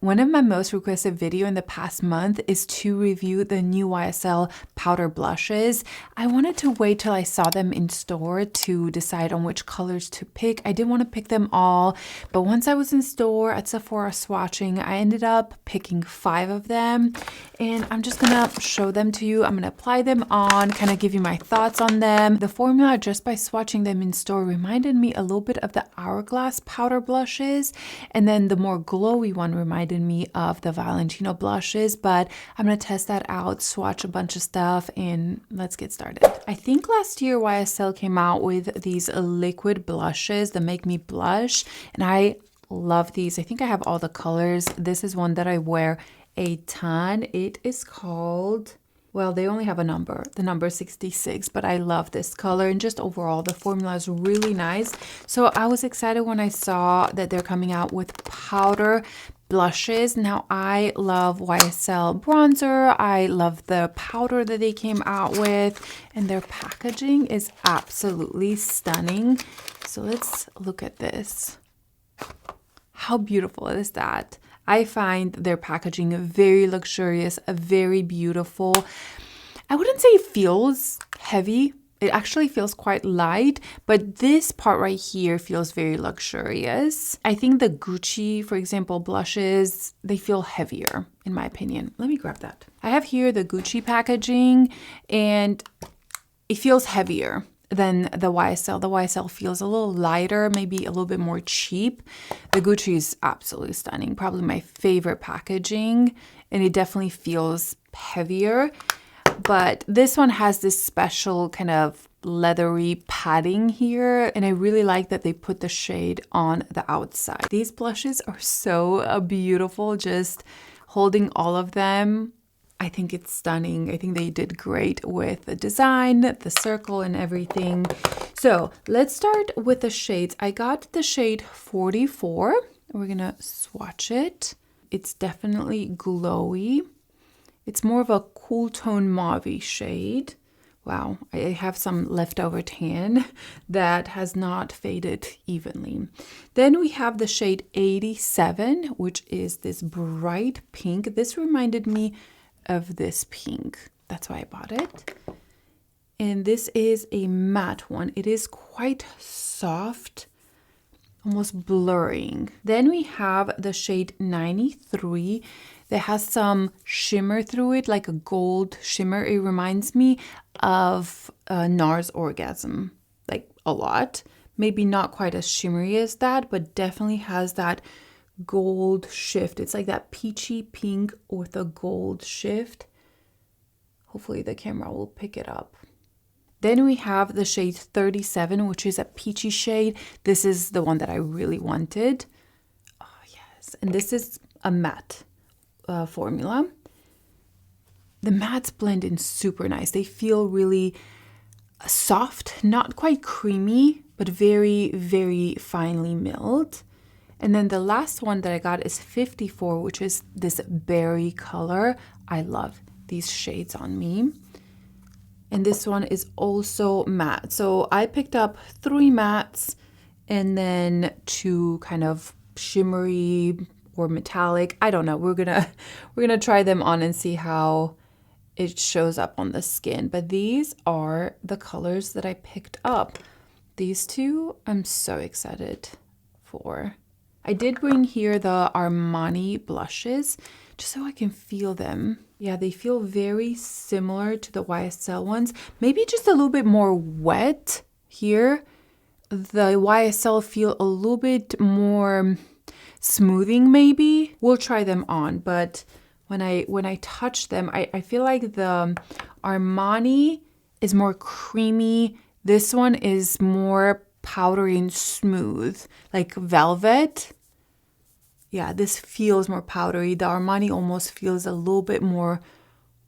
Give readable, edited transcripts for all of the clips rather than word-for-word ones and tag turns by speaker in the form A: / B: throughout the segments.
A: One of my most requested video in the past month is to review the new YSL powder blushes. I wanted to wait till I saw them in store to decide on which colors to pick. I didn't want to pick them all, but once I was in store at Sephora swatching, I ended up picking 5 of them, and I'm just gonna show them to you. I'm gonna apply them on, kind of give you my thoughts on them. The formula, just by swatching them in store, reminded me a little bit of the Hourglass powder blushes, and then the more glowy one reminded me of the Valentino blushes, but I'm gonna test that out, swatch a bunch of stuff, and let's get started. I think last year YSL came out with these liquid blushes that make me blush, and I love these. I think I have all the colors. This is one that I wear a ton. It is called, well, they only have a number, the number 66, but I love this color, and just overall the formula is really nice. So I was excited when I saw that they're coming out with powder blushes. Now I love YSL bronzer. I love the powder that they came out with, and their packaging is absolutely stunning. So let's look at this. How beautiful is that? I find their packaging very luxurious, very beautiful. I wouldn't say it feels heavy. It actually feels quite light, but this part right here feels very luxurious. I think the Gucci, for example, blushes, they feel heavier, in my opinion. Let me grab that. I have here the Gucci packaging, and it feels heavier than the YSL. The YSL feels a little lighter, maybe a little bit more cheap. The Gucci is absolutely stunning, probably my favorite packaging, and it definitely feels heavier. But this one has this special kind of leathery padding here, and I really like that they put the shade on the outside. These blushes are so beautiful, just holding all of them. I think it's stunning. I think they did great with the design, the circle, and everything. So let's start with the shades. I got the shade 44. We're gonna swatch it. It's definitely glowy. It's more of a cool tone mauve shade. Wow, I have some leftover tan that has not faded evenly. Then we have the shade 87, which is this bright pink. This reminded me of this pink. That's why I bought it. And this is a matte one. It is quite soft, almost blurring. Then we have the shade 93 that has some shimmer through it, like a gold shimmer. It reminds me of NARS Orgasm, like a lot. Maybe not quite as shimmery as that, but definitely has that gold shift. It's like that peachy pink with a gold shift. Hopefully the camera will pick it up. Then we have the shade 37, which is a peachy shade. This is the one that I really wanted. Oh, yes. And this is a matte formula. The mattes blend in super nice. They feel really soft, not quite creamy, but very, very finely milled. And then the last one that I got is 54, which is this berry color. I love these shades on me. And this one is also matte. So I picked up 3 mattes and then 2 kind of shimmery or metallic. I don't know. We're gonna try them on and see how it shows up on the skin. But these are the colors that I picked up. These 2 I'm so excited for. I did bring here the Armani blushes just so I can feel them. Yeah, they feel very similar to the YSL ones. Maybe just a little bit more wet here. The YSL feel a little bit more smoothing maybe. We'll try them on, but when I touch them, I feel like the Armani is more creamy. This one is more powdery and smooth, like velvet. Yeah, this feels more powdery. The Armani almost feels a little bit more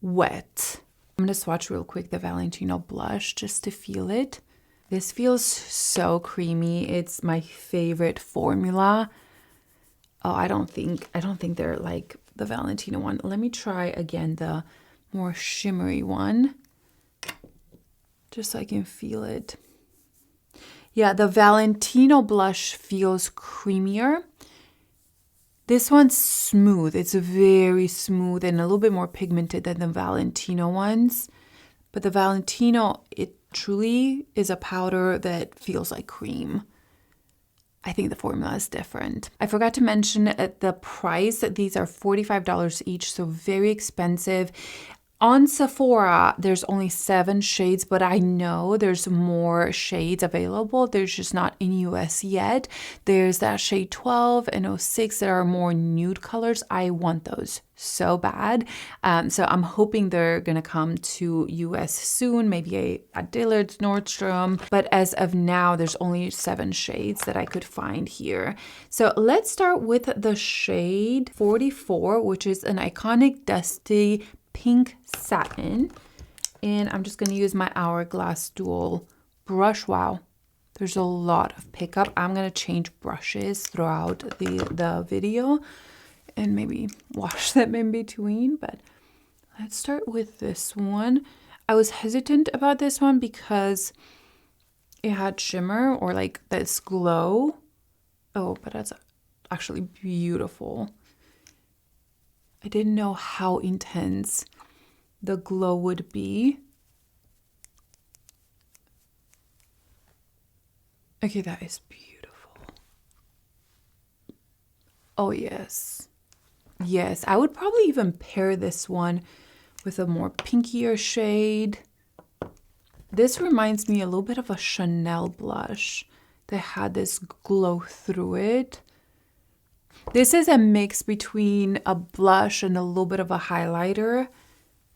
A: wet. I'm gonna swatch real quick the Valentino blush just to feel it. This feels so creamy. It's my favorite formula. Oh, I don't think they're like the Valentino one. Let me try again the more shimmery one, just so I can feel it. Yeah, the Valentino blush feels creamier. This one's smooth. It's very smooth and a little bit more pigmented than the Valentino ones. But the Valentino, it truly is a powder that feels like cream. I think the formula is different. I forgot to mention the price. These are $45 each, so very expensive. On Sephora, there's only 7 shades, but I know there's more shades available. There's just not in US yet. There's that shade 12 and 06 that are more nude colors. I want those so bad. So I'm hoping they're gonna come to US soon, maybe at Dillard's, Nordstrom. But as of now, there's only 7 shades that I could find here. So let's start with the shade 44, which is an iconic dusty pink satin, and I'm just going to use my Hourglass dual brush. Wow, there's a lot of pickup. I'm going to change brushes throughout the video and maybe wash them in between, but let's start with this one. I was hesitant about this one because it had shimmer or like this glow. Oh, but that's actually beautiful. I didn't know how intense the glow would be. Okay, that is beautiful. Oh, yes. Yes, I would probably even pair this one with a more pinkier shade. This reminds me a little bit of a Chanel blush that had this glow through it. This is a mix between a blush and a little bit of a highlighter,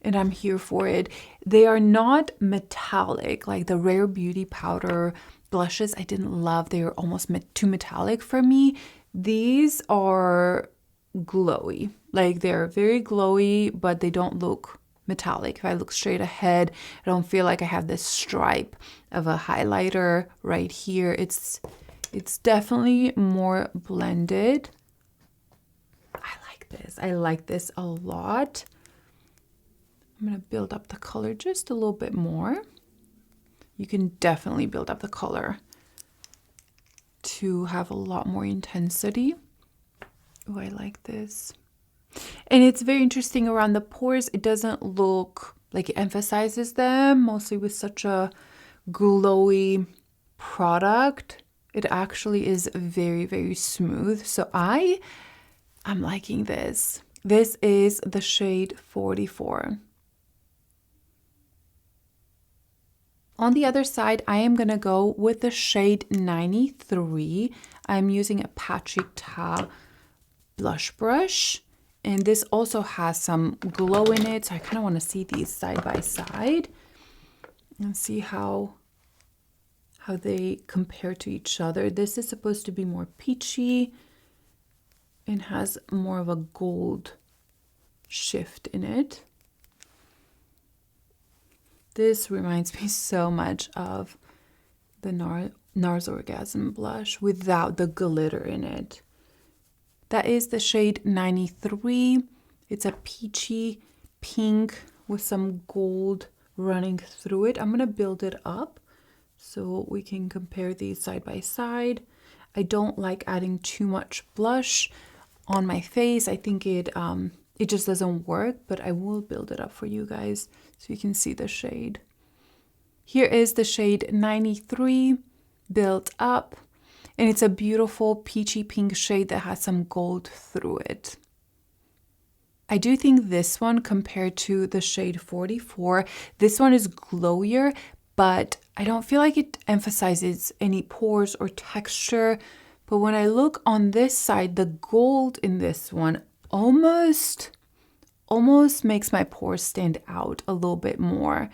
A: and I'm here for it. They are not metallic like the Rare Beauty powder blushes. I didn't love. They were almost too metallic for me. These are glowy. Like they're very glowy, but they don't look metallic. If I look straight ahead, I don't feel like I have this stripe of a highlighter right here. It's definitely more blended. I like this a lot. I'm going to build up the color just a little bit more. You can definitely build up the color to have a lot more intensity. Oh, I like this. And it's very interesting around the pores. It doesn't look like it emphasizes them, mostly with such a glowy product. It actually is very, very smooth. So I'm liking this. This is the shade 44. On the other side, I am going to go with the shade 93. I'm using a Peachy Nude blush brush. And this also has some glow in it. So I kind of want to see these side by side and see how they compare to each other. This is supposed to be more peachy and has more of a gold shift in it. This reminds me so much of the NARS Orgasm blush without the glitter in it. That is the shade 93. It's a peachy pink with some gold running through it. I'm going to build it up so we can compare these side by side. I don't like adding too much blush on my face. I think it just doesn't work, but I will build it up for you guys so you can see the shade. Here is the shade 93 built up, and it's a beautiful peachy pink shade that has some gold through it. I do think this one, compared to the shade 44, this one is glowier, but I don't feel like it emphasizes any pores or texture. But when I look on this side, the gold in this one almost makes my pores stand out a little bit more.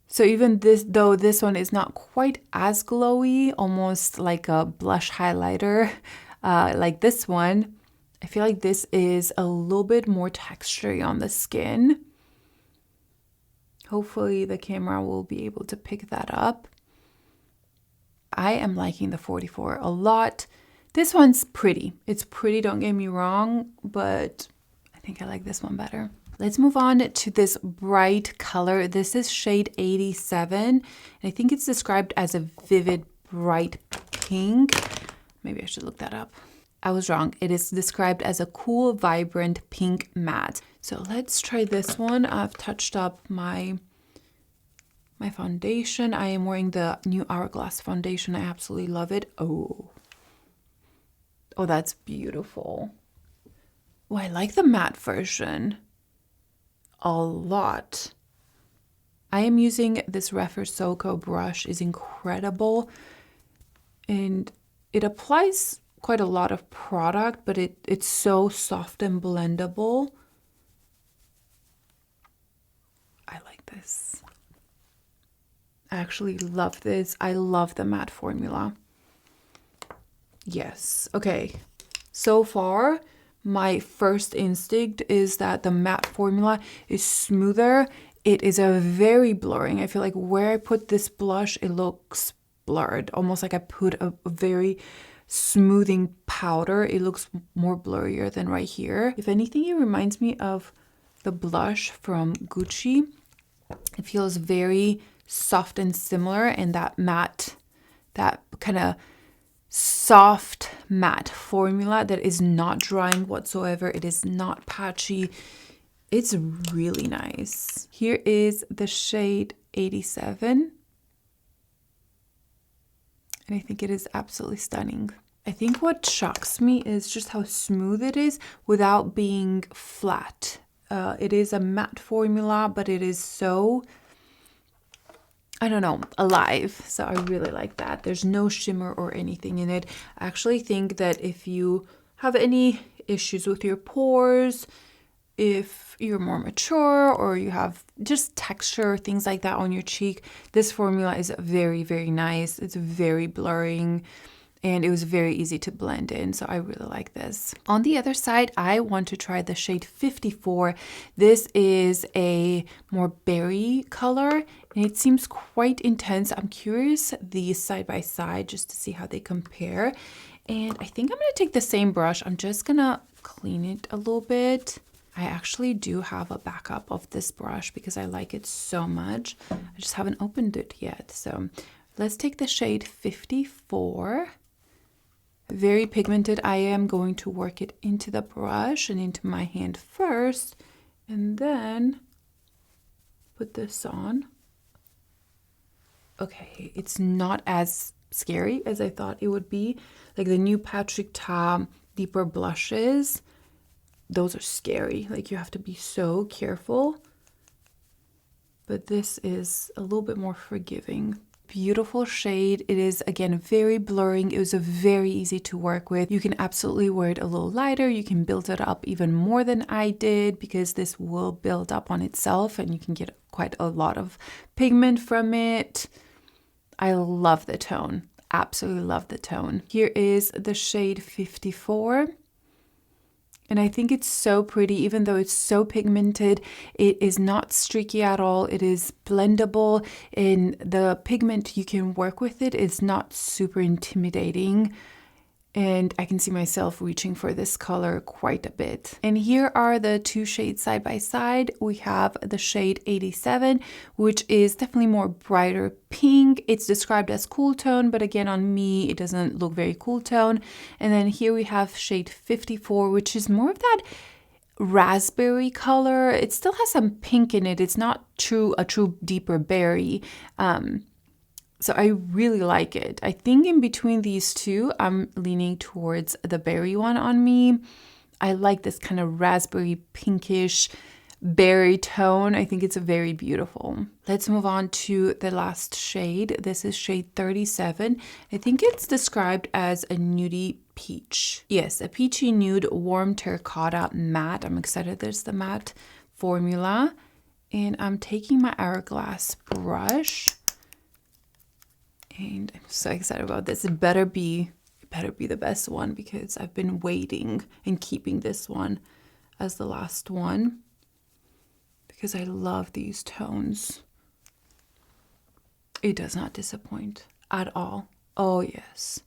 A: So even though this one is not quite as glowy, almost like a blush highlighter, like this one, I feel like this is a little bit more textury on the skin. Hopefully the camera will be able to pick that up. I am liking the 44 a lot. This one's pretty. It's pretty, don't get me wrong, but I think I like this one better. Let's move on to this bright color. This is shade 87. And I think it's described as a vivid bright pink. Maybe I should look that up. I was wrong. It is described as a cool, vibrant pink matte. So let's try this one. I've touched up my foundation. I am wearing the new Hourglass foundation. I absolutely love it. Oh, that's beautiful. Oh, I like the matte version a lot. I am using this Rephr Koyo brush. Is incredible. And it applies quite a lot of product, but it's so soft and blendable. I like this. I actually love this. I love the matte formula. Yes. Okay. So far, my first instinct is that the matte formula is smoother. It is a very blurring. I feel like where I put this blush, it looks blurred. Almost like I put a very smoothing powder. It looks more blurrier than right here. If anything, it reminds me of the blush from Gucci. It feels very soft and similar, and that matte, that kind of soft matte formula that is not drying whatsoever. It is not patchy. It's really nice. Here is the shade 87. And I think it is absolutely stunning. I think what shocks me is just how smooth it is without being flat. It is a matte formula, but it is so, I don't know, alive. So I really like that. There's no shimmer or anything in it. I actually think that if you have any issues with your pores, if you're more mature or you have just texture, things like that on your cheek, this formula is very, very nice. It's very blurring and it was very easy to blend in. So I really like this. On the other side, I want to try the shade 54. This is a more berry color and it seems quite intense. I'm curious these side by side just to see how they compare. And I think I'm going to take the same brush. I'm just going to clean it a little bit. I actually do have a backup of this brush because I like it so much. I just haven't opened it yet. So let's take the shade 54. Very pigmented. I am going to work it into the brush and into my hand first, and then put this on. Okay, it's not as scary as I thought it would be. Like the new Patrick Ta deeper blushes, those are scary. Like you have to be so careful. But this is a little bit more forgiving. Beautiful shade. It is, again, very blurring. It was very easy to work with. You can absolutely wear it a little lighter. You can build it up even more than I did because this will build up on itself and you can get quite a lot of pigment from it. I love the tone. Absolutely love the tone. Here is the shade 54. And I think it's so pretty, even though it's so pigmented. It is not streaky at all. It is blendable, and the pigment, you can work with it. It's not super intimidating. And I can see myself reaching for this color quite a bit. And here are the two shades side by side. We have the shade 87, which is definitely more brighter pink. It's described as cool tone, but again, on me, it doesn't look very cool tone. And then here we have shade 54, which is more of that raspberry color. It still has some pink in it. It's not a true deeper berry. So I really like it. I think in between these two, I'm leaning towards the berry one on me. I like this kind of raspberry pinkish berry tone. I think it's very beautiful. Let's move on to the last shade. This is shade 37. I think it's described as a nudie peach. Yes, a peachy nude warm terracotta matte. I'm excited there's the matte formula. And I'm taking my Hourglass brush. And I'm so excited about this. It better be the best one because I've been waiting and keeping this one as the last one because I love these tones. It does not disappoint at all. Oh yes.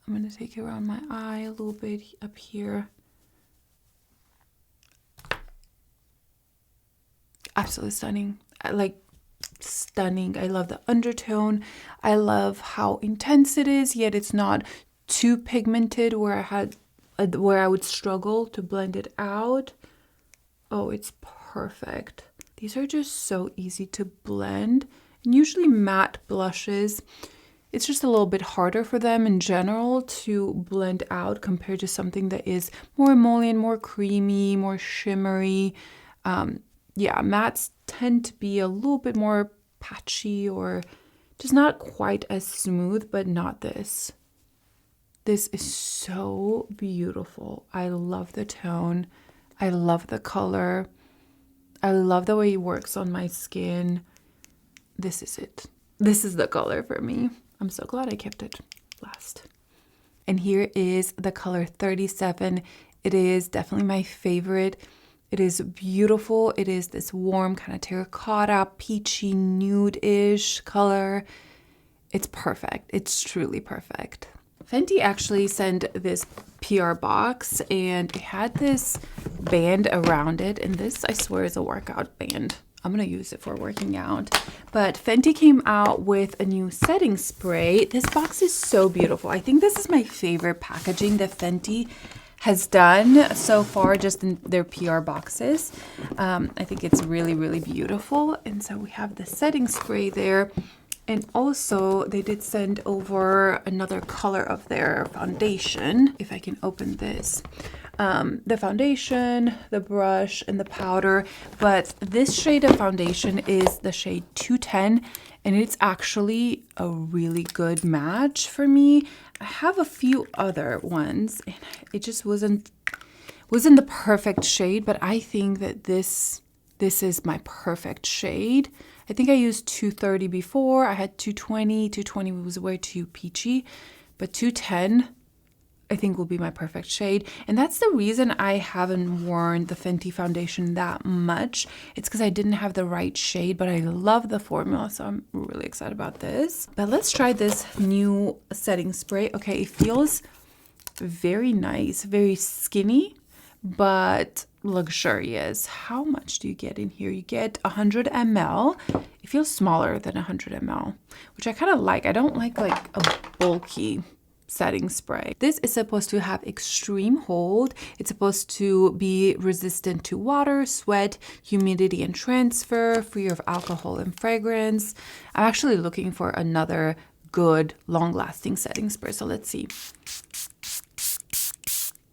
A: I'm going to take it around my eye a little bit up here. Absolutely stunning. Stunning. I love the undertone. I love how intense it is, yet it's not too pigmented where I would struggle to blend it out. Oh, it's perfect. These are just so easy to blend. And usually matte blushes, it's just a little bit harder for them in general to blend out compared to something that is more emollient, more creamy, more shimmery. Yeah, mattes tend to be a little bit more patchy or just not quite as smooth, but not this. This is so beautiful. I love the tone. I love the color. I love the way it works on my skin. This is it. This is the color for me. I'm so glad I kept it last. And here is the color 37. It is definitely my favorite. It is beautiful. It is this warm kind of terracotta, peachy nude-ish color. It's perfect. It's truly perfect. Fenty actually sent this PR box and it had this band around it. And this, I swear, is a workout band. I'm going to use it for working out. But Fenty came out with a new setting spray. This box is so beautiful. I think this is my favorite packaging that Fenty has done so far, just in their PR boxes. I think it's really, really beautiful. And so we have the setting spray there. And also they did send over another color of their foundation. If I can open this. The foundation, the brush, and the powder. But this shade of foundation is the shade 210, and it's actually a really good match for me. I have a few other ones, and it just wasn't the perfect shade, but I think that this is my perfect shade. I think I used 230 before. I had 220. 220 was way too peachy, but 210 I think will be my perfect shade. And that's the reason I haven't worn the Fenty foundation that much. It's because I didn't have the right shade, but I love the formula, so I'm really excited about this. But let's try this new setting spray. Okay, it feels very nice, very skinny, but luxurious. How much do you get in here? You get 100 ml. It feels smaller than 100 ml, which I kind of like. I don't like a bulky setting spray. This is supposed to have extreme hold. It's supposed to be resistant to water, sweat, humidity, and transfer, free of alcohol and fragrance. I'm actually looking for another good, long-lasting setting spray, so let's see.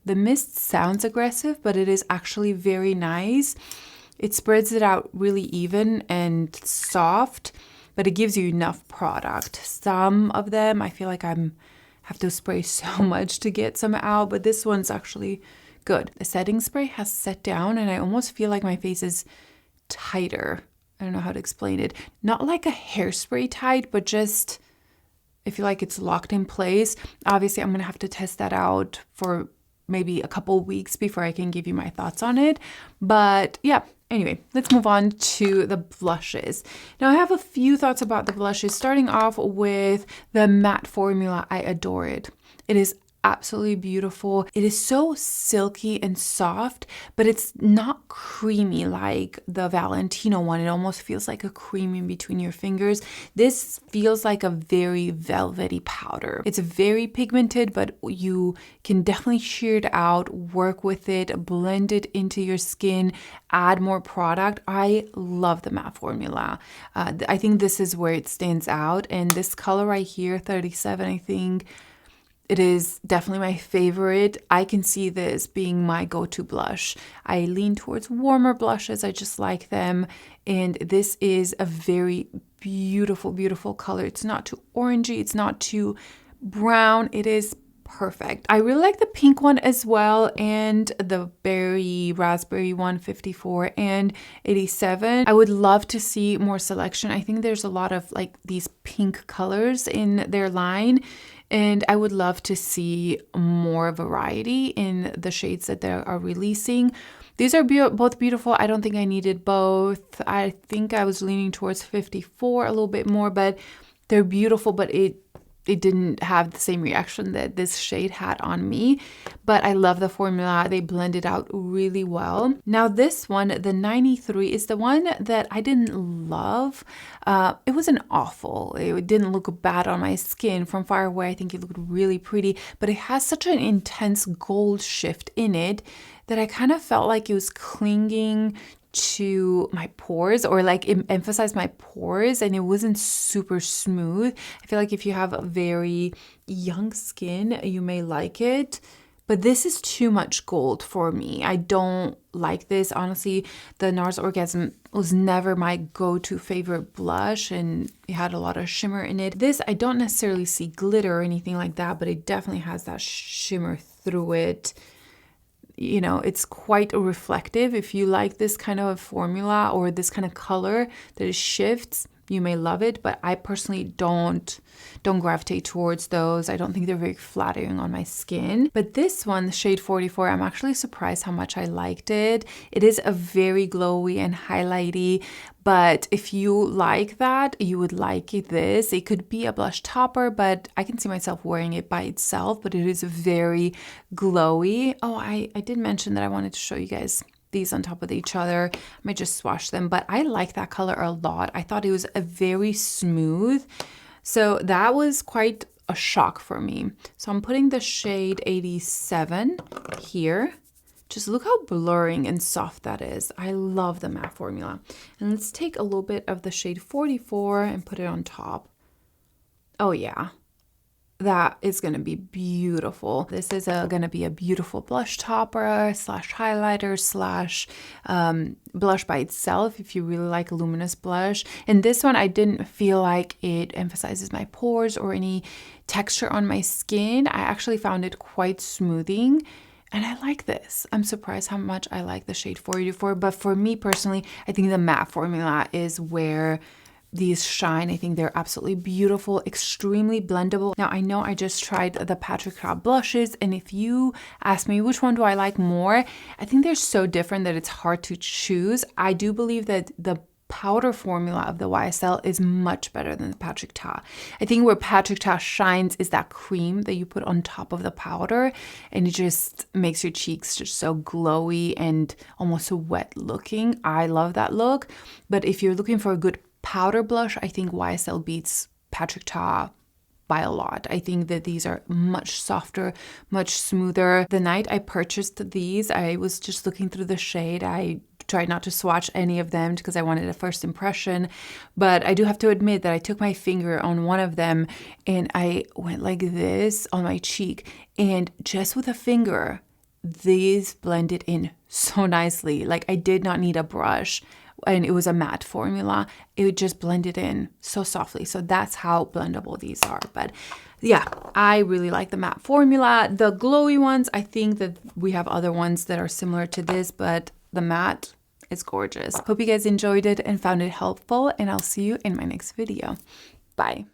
A: The mist sounds aggressive, but it is actually very nice. It spreads it out really even and soft, but it gives you enough product. Some of them, I feel like have to spray so much to get some out, but this one's actually good. The setting spray has set down and I almost feel like my face is tighter. I don't know how to explain it. Not like a hairspray tight, but just I feel like it's locked in place. Obviously, I'm gonna have to test that out for maybe a couple weeks before I can give you my thoughts on it. But yeah, anyway, let's move on to the blushes. Now I have a few thoughts about the blushes, starting off with the matte formula. I adore it. It is absolutely beautiful. It is so silky and soft, but it's not creamy like the Valentino one. It almost feels like a cream in between your fingers. This feels like a very velvety powder. It's very pigmented, but you can definitely sheer it out, work with it, blend it into your skin, add more product. I love the matte formula. I think this is where it stands out. And this color right here, 37, I think, it is definitely my favorite. I can see this being my go-to blush. I lean towards warmer blushes. I just like them. And this is a very beautiful, beautiful color. It's not too orangey. It's not too brown. It is perfect. I really like the pink one as well, and the berry raspberry one, 54 and 87. I would love to see more selection. I think there's a lot of like these pink colors in their line, and I would love to see more variety in the shades that they are releasing. These are both beautiful. I don't think I needed both. I think I was leaning towards 54 a little bit more, but they're beautiful, but it didn't have the same reaction that this shade had on me, but I love the formula. They blend it out really well. Now this one, the 93, is the one that I didn't love. It wasn't awful. It didn't look bad on my skin. From far away, I think it looked really pretty, but it has such an intense gold shift in it that I kind of felt like it was clinging to my pores, or like it emphasized my pores, and it wasn't super smooth. I feel like if you have a very young skin, you may like it, but this is too much gold for me. I don't like this. Honestly, the NARS Orgasm was never my go-to favorite blush, and it had a lot of shimmer in it. This, I don't necessarily see glitter or anything like that, but it definitely has that shimmer through it. You know, it's quite reflective. If you like this kind of formula or this kind of color that it shifts, you may love it, but I personally don't gravitate towards those. I don't think they're very flattering on my skin. But this one, the shade 44, I'm actually surprised how much I liked it. It is a very glowy and highlighty, but if you like that, you would like this. It could be a blush topper, but I can see myself wearing it by itself, but it is very glowy. Oh, I did mention that I wanted to show you guys these on top of each other. I might just swatch them, but I like that color a lot. I thought it was a very smooth. So that was quite a shock for me. So I'm putting the shade 87 here. Just look how blurring and soft that is. I love the matte formula. And let's take a little bit of the shade 44 and put it on top. Oh yeah. That is going to be beautiful. This is going to be a beautiful blush topper slash highlighter slash blush by itself if you really like a luminous blush. And this one, I didn't feel like it emphasizes my pores or any texture on my skin. I actually found it quite smoothing. And I like this. I'm surprised how much I like the shade 44. But for me personally, I think the matte formula is where these shine. I think they're absolutely beautiful, extremely blendable. Now, I know I just tried the Patrick Ta blushes, and if you ask me which one do I like more, I think they're so different that it's hard to choose. I do believe that the powder formula of the YSL is much better than the Patrick Ta. I think where Patrick Ta shines is that cream that you put on top of the powder, and it just makes your cheeks just so glowy and almost wet looking. I love that look. But if you're looking for a good powder blush, I think YSL beats Patrick Ta by a lot. I think that these are much softer, much smoother. The night I purchased these, I was just looking through the shade. I tried not to swatch any of them because I wanted a first impression, but I do have to admit that I took my finger on one of them and I went like this on my cheek, and just with a finger, these blended in so nicely. Like, I did not need a brush, and it was a matte formula. It just blended in so softly. So that's how blendable these are. But yeah, I really like the matte formula. The glowy ones, I think that we have other ones that are similar to this, but the matte is gorgeous. Hope you guys enjoyed it and found it helpful, and I'll see you in my next video. Bye.